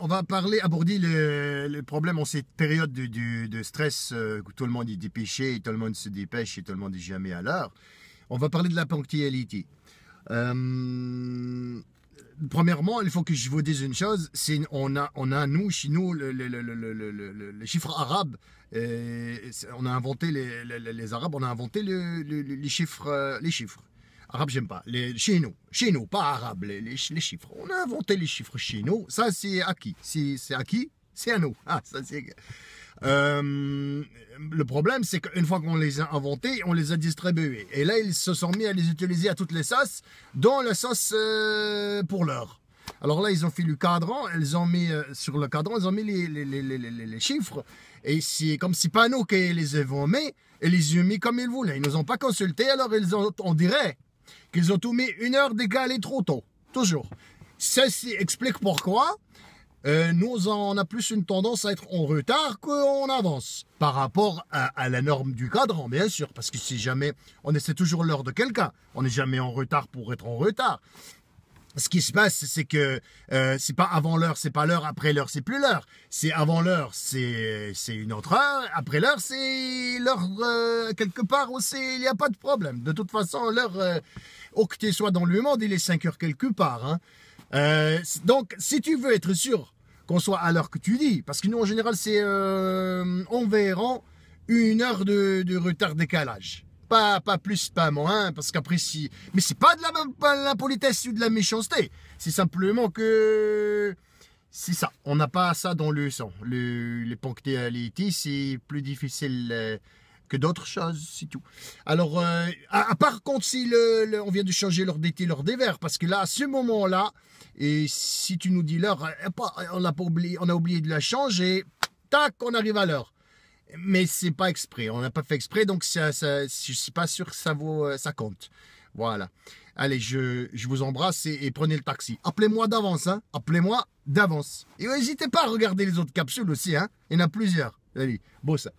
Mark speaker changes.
Speaker 1: on va aborder le problème en cette période de stress où tout le monde est dépêché, tout le monde se dépêche et tout le monde est jamais à l'heure. On va parler de la ponctualité. Premièrement, il faut que je vous dise une chose, c'est on a nous, chez nous, les chiffres arabes. On a inventé les Arabes, on a inventé les chiffres. Arabes, j'aime pas. Chez nous, pas arabes, les chiffres. On a inventé les chiffres chez nous. Ça, c'est acquis. C'est acquis, c'est à nous. Ah, ça, c'est... le problème, c'est qu'une fois qu'on les a inventés, on les a distribués. Et là, ils se sont mis à les utiliser à toutes les sauces, dont la sauce pour l'heure. Alors là, ils ont fait le cadran, ils ont mis sur le cadran, ils ont mis les chiffres. Et c'est comme si pas nous qui les avons mis, et les ont mis comme ils voulaient. Ils nous ont pas consultés, alors on dirait qu'ils ont tout mis une heure décalée trop tôt. Toujours. Ceci explique pourquoi nous, on a plus une tendance à être en retard qu'on avance. Par rapport à la norme du cadran, bien sûr. Parce que si jamais, on essaie toujours l'heure de quelqu'un. On n'est jamais en retard pour être en retard. Ce qui se passe, c'est que c'est pas avant l'heure, c'est pas l'heure, après l'heure, c'est plus l'heure. C'est avant l'heure, c'est une autre heure, après l'heure, c'est l'heure quelque part où il n'y a pas de problème. De toute façon, l'heure, où que tu sois dans le monde, il est 5 heures quelque part. Hein. Donc, si tu veux être sûr qu'on soit à l'heure que tu dis, parce que nous, en général, c'est environ 1 heure de retard décalage. Pas plus, pas moins, parce qu'après si... Mais c'est pas de la politesse ou de la méchanceté. C'est simplement que... C'est ça. On n'a pas ça dans le sang. Les ponctualités, c'est plus difficile que d'autres choses, c'est tout. Alors, à part contre si on vient de changer l'heure d'été, l'heure d'hiver, parce que là, à ce moment-là, et si tu nous dis l'heure, on a oublié de la changer, tac, on arrive à l'heure. Mais c'est pas exprès, on n'a pas fait exprès, donc je suis pas sûr que ça compte. Voilà. Allez, je vous embrasse et prenez le taxi. Appelez-moi d'avance, hein. Appelez-moi d'avance. Et n'hésitez pas à regarder les autres capsules aussi, hein. Il y en a plusieurs. Allez, beau ça.